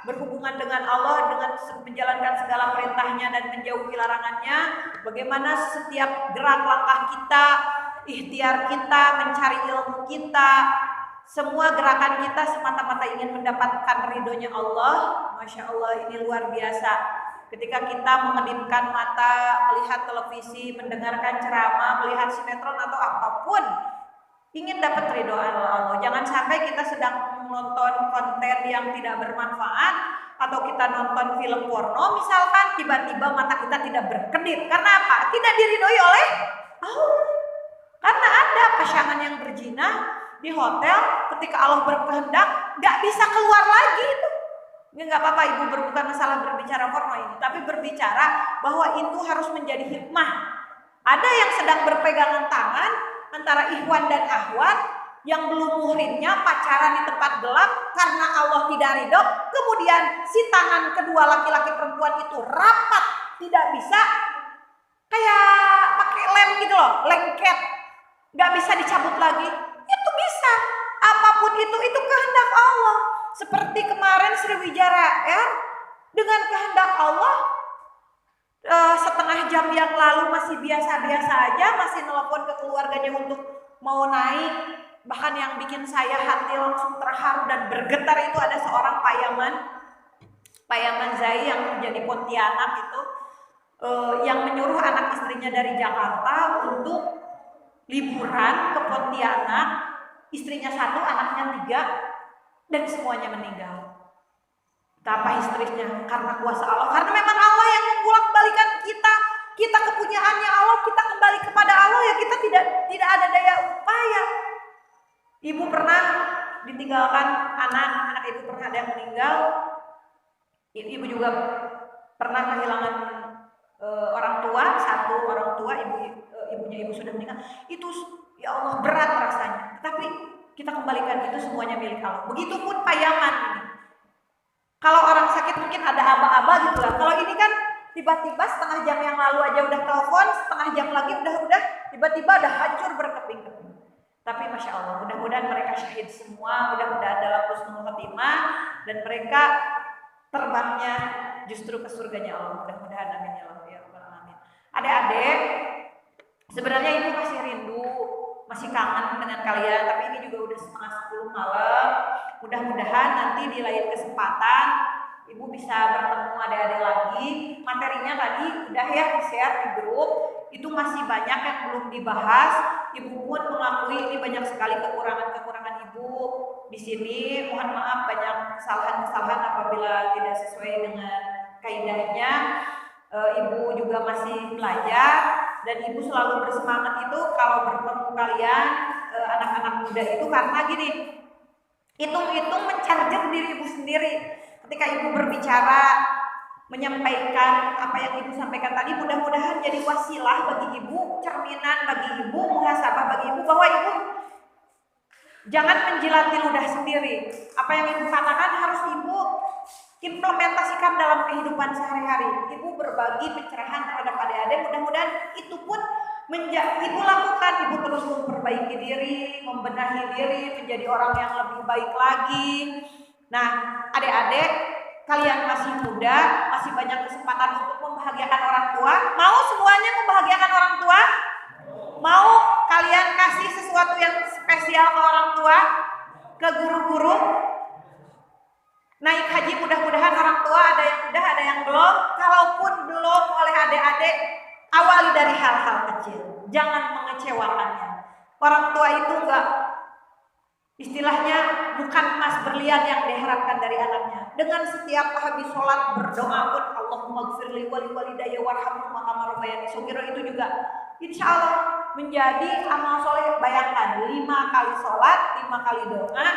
berhubungan dengan Allah dengan menjalankan segala perintahnya dan menjauhi larangannya. Bagaimana setiap gerak langkah kita, ikhtiar kita, mencari ilmu kita, semua gerakan kita semata-mata ingin mendapatkan ridhonya Allah. Masya Allah, ini luar biasa. Ketika kita mengedipkan mata, melihat televisi, mendengarkan ceramah, melihat sinetron atau apapun, ingin dapat ridho Allah. Jangan sampai kita sedang menonton konten yang tidak bermanfaat atau kita nonton film porno misalkan, tiba-tiba mata kita tidak berkedip. Karena apa? Tidak diridhoi oleh Allah. Karena ada pasangan yang berzina di hotel, ketika Allah berkehendak nggak bisa keluar lagi itu. Ini nggak apa-apa ibu, bukan masalah berbicara porno ini, tapi berbicara bahwa itu harus menjadi hikmah. Ada yang sedang berpegangan tangan antara ikhwan dan akhwat yang belum muhrimnya pacaran di tempat gelap karena Allah tidak ridho. Kemudian si tangan kedua laki-laki perempuan itu rapat, tidak bisa, kayak pakai lem gitu loh, lengket, nggak bisa dicabut lagi. Itu bisa, apapun itu kehendak Allah. Seperti kemarin Sriwijaya Air, dengan kehendak Allah, setengah jam yang lalu masih biasa-biasa aja, masih nelpon ke keluarganya untuk mau naik. Bahkan yang bikin saya hati langsung terharu dan bergetar itu ada seorang Payaman Zai yang kerja di Pontianak itu, yang menyuruh anak istrinya dari Jakarta untuk liburan ke Pontianak. Istrinya 1, anaknya 3, dan semuanya meninggal. Apa istrinya? Karena kuasa Allah. Karena memang Allah yang membolak-balikan kita kepunyaannya Allah, kita kembali kepada Allah ya, kita tidak ada daya upaya. Ibu pernah ditinggalkan anak ibu pernah ada yang meninggal. Ibu juga pernah kehilangan orang tua, 1 orang tua, ibunya ibu sudah meninggal. Itu ya Allah berat rasanya. Tapi kita kembalikan itu semuanya milik Allah. Begitupun Payaman ini. Kalau orang sakit mungkin ada aba-aba gitu lah. Kalau ini kan tiba-tiba setengah jam yang lalu aja udah telepon, setengah jam lagi udah tiba-tiba udah hancur berkeping-keping. Tapi Masya Allah, mudah-mudahan mereka syahid semua, mudah-mudahan dalam husnul khotimah, dan mereka terbangnya justru ke surganya Allah. Mudah-mudahan amin ya Allah ya rabbal alamin. Adik-adik, sebenarnya ibu masih rindu, masih kangen dengan kalian, tapi ini juga udah setengah 10 malam. Mudah-mudahan nanti di lain kesempatan ibu bisa bertemu adik-adik lagi. Materinya tadi udah ya di-share di grup, itu masih banyak yang belum dibahas. Ibu pun mengakui ini banyak sekali kekurangan ibu di sini. Mohon maaf banyak kesalahan-kesalahan apabila tidak sesuai dengan kaidahnya. ibu juga masih belajar dan ibu selalu bersemangat itu kalau bertemu kalian anak-anak muda itu karena gini, hitung-hitung mencarger diri ibu sendiri. Ketika ibu berbicara, menyampaikan apa yang ibu sampaikan tadi, mudah-mudahan jadi wasilah bagi ibu, cerminan bagi ibu, muhasabah bagi ibu bahwa ibu jangan menjilati ludah sendiri. Apa yang ibu katakan harus ibu implementasikan dalam kehidupan sehari-hari. Ibu berbagi pencerahan terhadap adik-adik, mudah-mudahan itu pun ibu lakukan. Ibu terus memperbaiki diri, membenahi diri, menjadi orang yang lebih baik lagi. Nah, adik-adik, kalian masih muda, masih banyak kesempatan untuk membahagiakan orang tua. Mau semuanya membahagiakan orang tua? Mau kalian kasih sesuatu yang spesial ke orang tua? Ke guru-guru? Naik haji mudah-mudahan orang tua ada yang udah, ada yang belum. Kalaupun belum oleh adik-adik, awali dari hal-hal kecil. Jangan mengecewakannya. Orang tua itu enggak, istilahnya bukan emas berlian yang diharapkan dari anaknya. Dengan setiap habis sholat berdoa pun Allahumma gfirli wali walidayya warhamhuma kama rabbayani shaghira, itu juga insya Allah menjadi amal soleh. Bayangkan 5 kali sholat, 5 kali doa,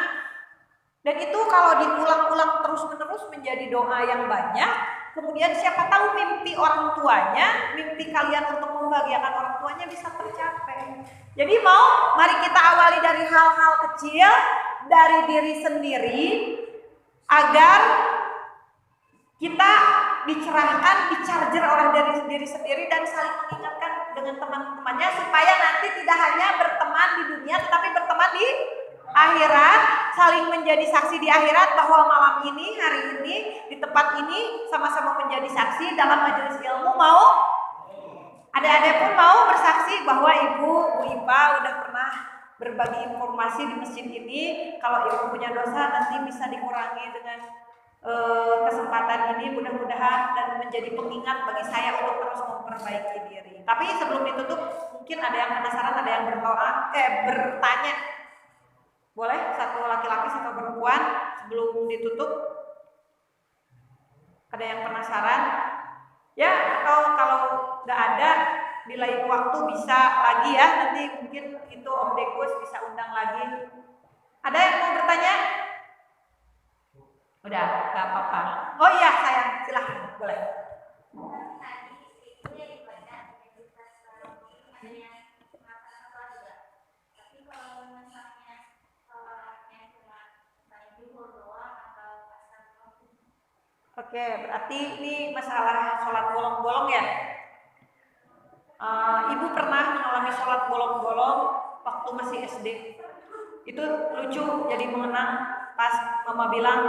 dan itu kalau diulang-ulang terus-menerus menjadi doa yang banyak. Kemudian siapa tahu mimpi orang tuanya, mimpi kalian untuk membahagiakan orang tuanya bisa tercapai. Jadi mari kita awali dari hal-hal kecil, dari diri sendiri, agar kita dicerahkan, dicarger oleh diri sendiri dan saling mengingatkan dengan teman-temannya supaya nanti tidak hanya berteman di dunia tetapi berteman di akhirat, saling menjadi saksi di akhirat bahwa malam ini, hari ini, di tempat ini sama-sama menjadi saksi dalam majelis ilmu. Mau? Adik-adik pun mau bersaksi bahwa ibu, Bu Ipa udah pernah berbagi informasi di masjid ini. Kalau ibu punya dosa nanti bisa dikurangi dengan kesempatan ini, mudah-mudahan dan menjadi pengingat bagi saya untuk terus memperbaiki diri. Tapi sebelum ditutup, mungkin ada yang penasaran, ada yang bertanya. Boleh satu laki-laki satu perempuan sebelum ditutup? Ada yang penasaran? Ya, atau kalau nggak ada di lain waktu bisa lagi ya, nanti mungkin itu Om Dekus bisa undang lagi. Ada yang mau bertanya? Udah, nggak apa-apa. Oh iya sayang, silahkan, boleh. Oke, berarti ini masalah sholat bolong-bolong ya. Ibu pernah mengalami sholat bolong-bolong waktu masih SD. Itu lucu, jadi mengenang pas mama bilang,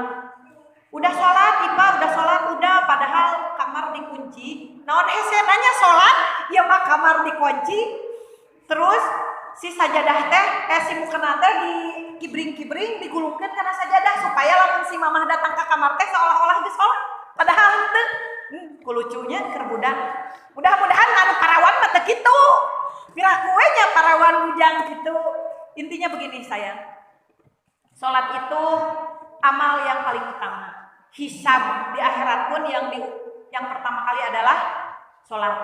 udah sholat, Ipa udah sholat, udah, padahal kamar dikunci. Naon hese nanya sholat, ya mah kamar dikunci. Terus si sajadah teh, si mukena teh di kibring-kibring digulungkeun karena sajadah supaya lamun si mamah datang ke kamar teh seolah-olah geus sholat. Padahal henteu. Kulucunya keur budak. Mudah-mudahan anu parawan mah teu kitu. Mira kue nya parawan bujang gitu. Intinya begini sayang. Sholat itu amal yang paling utama. Hisab di akhirat pun yang pertama kali adalah sholat.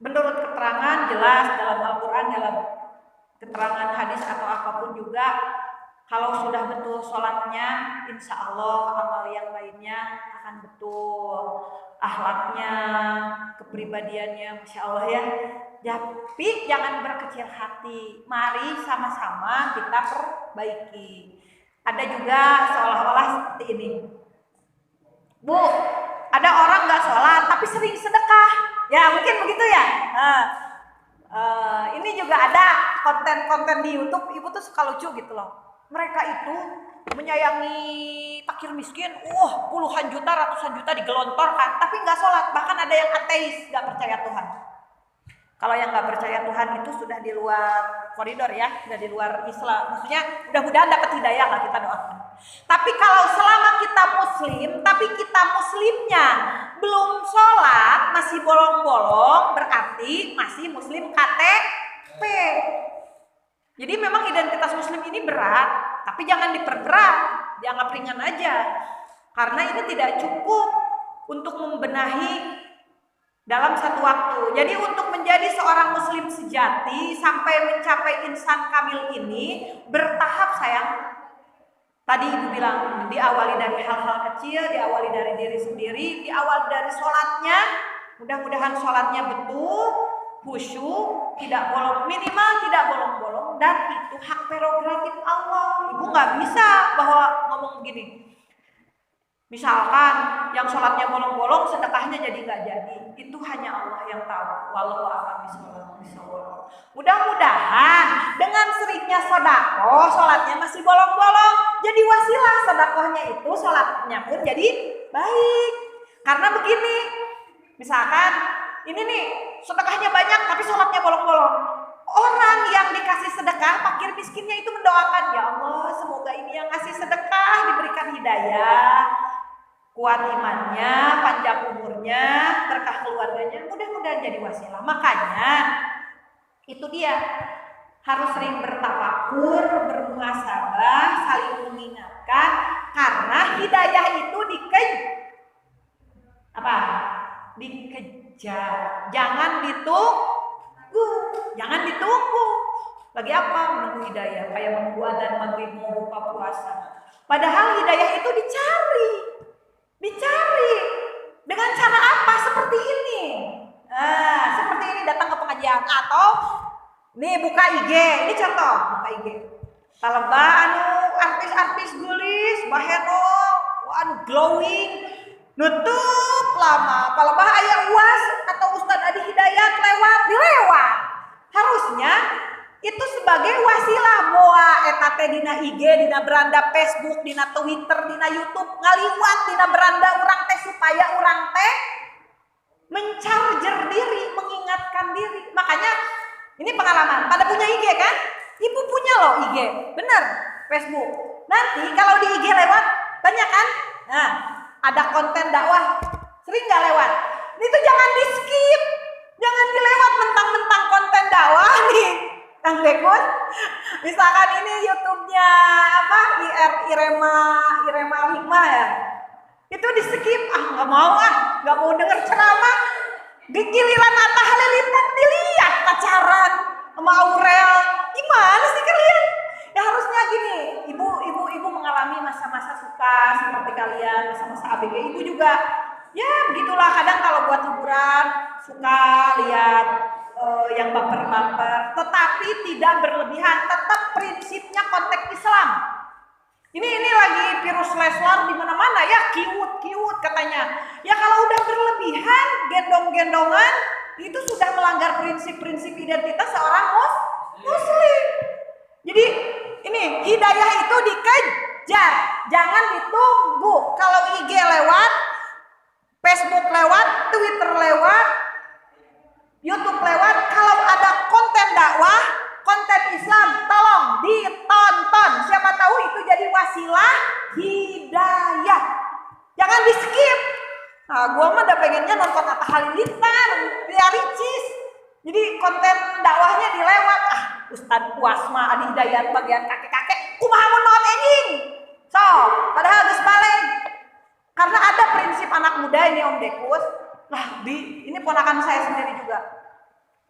Menurut keterangan jelas dalam Al-Quran, dalam keterangan hadis atau apapun juga, kalau sudah betul sholatnya, insya Allah amal yang lainnya akan betul. Akhlaknya, kepribadiannya, masya Allah ya. Tapi jangan berkecil hati. Mari sama-sama kita perbaiki. Ada juga seolah-olah seperti ini. Bu, ada orang nggak sholat tapi sering sedekah. Ya mungkin begitu ya. Ini juga ada konten-konten di YouTube. Ibu tuh suka lucu gitu loh. Mereka itu menyayangi fakir miskin, puluhan juta, ratusan juta digelontorkan, tapi nggak sholat. Bahkan ada yang ateis, nggak percaya Tuhan. Kalau yang nggak percaya Tuhan itu sudah di luar koridor ya, sudah di luar Islam. Maksudnya mudah-mudahan dapat hidayah lah, kita doakan. Tapi kalau selama kita muslim, tapi kita muslimnya belum sholat, masih bolong-bolong, berarti masih muslim KTP. Jadi memang identitas muslim ini berat, tapi jangan diperberat, dianggap ringan aja. Karena ini tidak cukup untuk membenahi dalam satu waktu. Jadi untuk menjadi seorang muslim sejati sampai mencapai insan kamil ini bertahap sayang. Tadi ibu bilang diawali dari hal-hal kecil, diawali dari diri sendiri, diawali dari sholatnya. Mudah-mudahan sholatnya betul, khusyuk, tidak bolong, minimal tidak bolong-bolong, dan itu hak prerogatif Allah. Ibu nggak bisa bahwa ngomong begini. Misalkan yang sholatnya bolong-bolong, sedekahnya jadi nggak jadi. Itu hanya Allah yang tahu. Wallahu a'lam bishawab. Mudah-mudahan dengan seringnya sedekah, sholatnya masih bolong-bolong. Jadi wasilah sedekahnya itu, sholatnya pun jadi baik. Karena begini, misalkan ini nih sedekahnya banyak tapi sholatnya bolong-bolong. Orang yang dikasih sedekah, fakir miskinnya itu mendoakan, ya Allah semoga ini yang ngasih sedekah diberikan hidayah, kuat imannya, panjang umurnya, berkah keluarganya, mudah-mudahan jadi wasilah. Makanya itu dia harus sering bertafakur, bermuhasabah, saling mengingatkan, karena hidayah itu dikejar, jangan ditunggu. Bagi apa menunggu hidayah? Kayak menunggu adzan maghrib mau buka puasa. Padahal hidayah itu dicari. Dengan cara apa? Seperti ini. Seperti ini, datang ke pengajian atau nih buka IG. Ini contoh, buka IG. Kalau artis-artis gelis, baheno, glowing, nutup lama. Kalau aya UAS atau Ustadz Adi Hidayat dilewat. Harusnya itu sebagai wasilah moa eta teh dina IG, dina beranda Facebook, dina Twitter, dina YouTube ngaliwat dina beranda urang teh supaya urang teh mencarger diri, mengingatkan diri. Makanya ini pengalaman, pada punya IG kan? Ibu punya loh IG, bener, Facebook. Nanti kalau di IG lewat banyak kan? Nah, ada konten dakwah, sering nggak lewat? Itu jangan di skip, jangan dilewat mentang-mentang konten dakwah nih, Kang Dekun. Misalkan ini YouTube-nya Irema Al-Hikmah ya, itu di skip, nggak mau denger ceramah. Di giliran Atta Halilintar dilihat pacaran sama Aurel, gimana sih kalian? Ya harusnya gini, ibu mengalami masa-masa suka seperti kalian, masa-masa ABG. Ibu juga ya begitulah, kadang kalau buat hiburan suka lihat yang baper-baper, tetapi tidak berlebihan, tetap prinsipnya konteks Islam. Ini lagi virus Leslar di mana-mana ya, cute katanya. Ya kalau udah berlebihan, gendong-gendongan, itu sudah melanggar prinsip-prinsip identitas seorang muslim. Jadi ini hidayah itu dikejar, jangan ditunggu. Kalau IG lewat, Facebook lewat, Twitter lewat, YouTube lewat, kalau ada konten dakwah, konten Islam, tolong ditonton. Siapa tahu itu jadi wasilah hidayah. Jangan di skip. Nah, gua mah udah pengennya nonton Atta Halilintar, Ria Ricis. Jadi konten dakwahnya dilewat. Ustadz Wasma Adi Hidayat bagian kakek-kakek, kumaha mun naon anjing. So, padahal geus balik. Karena ada prinsip anak muda ini Om Dekus. Ini ponakan saya sendiri juga.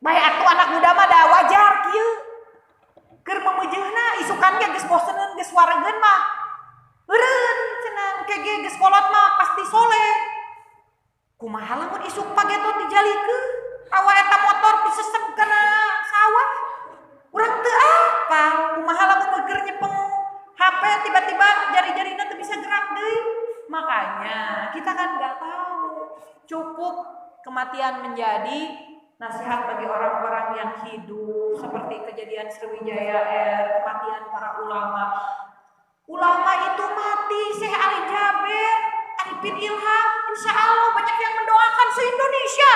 Baik atuh anak muda mah da wajar kieu. Keur memujeunna isukannya geus boseneun geus waregeun mah. Eureun cenah kege geus kolot mah pasti soleh. Kumaha lamun isuk pagetot dijalikeun? Awa eta motor disesep kana sawah. Urang teu apa, kumaha lamun keur nyepeng HP tiba-tiba jari-jarina teu bisa gerak deui. Makanya kita kan enggak tahu. Cukup kematian menjadi nasihat bagi orang-orang yang hidup, seperti kejadian Sriwijaya Air, kematian para ulama. Ulama itu mati, Syekh Ali Jaber, Arifin Ilham, insya Allah banyak yang mendoakan se-Indonesia.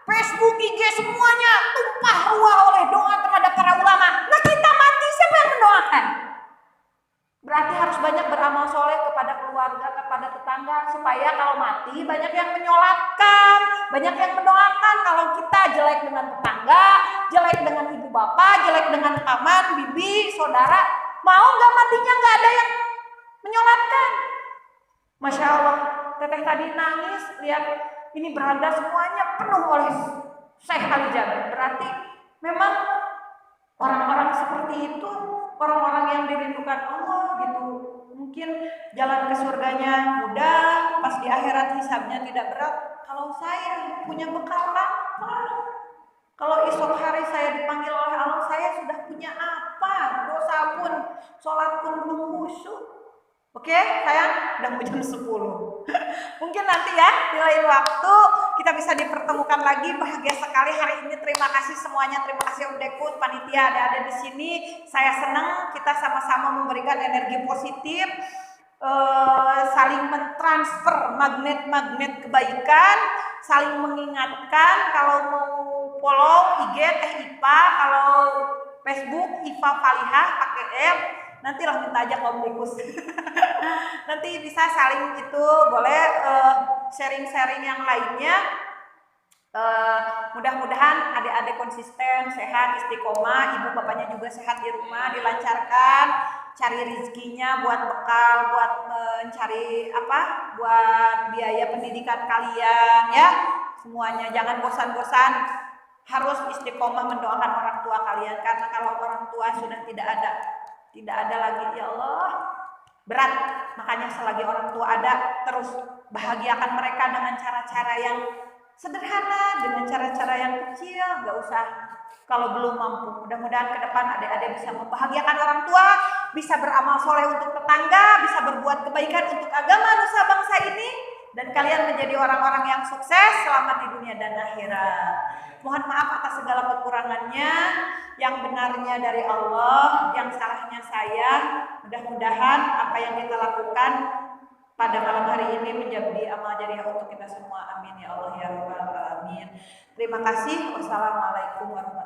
Facebook, IG semuanya tumpah ruah oleh doa terhadap para ulama. Nah kita mati, siapa yang mendoakan? Berarti harus banyak beramal soleh kepada keluarga, kepada tetangga, supaya kalau mati banyak yang menyolatkan, banyak yang mendoakan. Kalau kita jelek dengan tetangga, jelek dengan ibu bapak, jelek dengan paman, bibi, saudara, mau nggak matinya nggak ada yang menyolatkan? Masya Allah, teteh tadi nangis lihat ini beranda semuanya penuh oleh Syekh Ali Jaber. Berarti memang orang-orang seperti itu orang-orang yang dirindukan Allah gitu. Mungkin jalan ke surganya mudah, pas di akhirat hisabnya tidak berat. Kalau saya punya bekal apa? Kalau esok hari saya dipanggil oleh Allah, saya sudah punya apa? Dosa pun, sholat pun belum khusyuk. Oke, sayang, udah mau jam 10. Mungkin nanti ya, di lain waktu kita bisa dipertemukan lagi. Bahagia sekali hari ini. Terima kasih semuanya. Terima kasih Om Dekut, panitia ada di sini. Saya senang kita sama-sama memberikan energi positif, saling mentransfer magnet-magnet kebaikan, saling mengingatkan. Kalau mau follow IG Teh Ipa, kalau Facebook Ipa Falihah pakai M. Nantilah minta aja komunikus. Nanti bisa saling itu, boleh sharing-sharing yang lainnya. Mudah-mudahan adik-adik konsisten, sehat, istiqomah, ibu bapaknya juga sehat di rumah, dilancarkan, cari rezekinya buat bekal, buat mencari buat biaya pendidikan kalian ya. Semuanya jangan bosan-bosan, harus istiqomah mendoakan orang tua kalian, karena kalau orang tua sudah tidak ada lagi, ya Allah, berat. Makanya selagi orang tua ada, terus bahagiakan mereka dengan cara-cara yang sederhana, dengan cara-cara yang kecil, gak usah kalau belum mampu. Mudah-mudahan ke depan adik-adik bisa membahagiakan orang tua, bisa beramal soleh untuk tetangga, bisa berbuat kebaikan untuk agama nusa bangsa ini, dan kalian menjadi orang-orang yang sukses selamat di dunia dan akhirat. Mohon maaf atas segala kekurangannya, yang benarnya dari Allah, yang salahnya saya. Mudah-mudahan apa yang kita lakukan pada malam hari ini menjadi amal jariah untuk kita semua. Amin ya Allah ya Rabbal alamin. Terima kasih. Wassalamualaikum warahmatullahi wabarakatuh.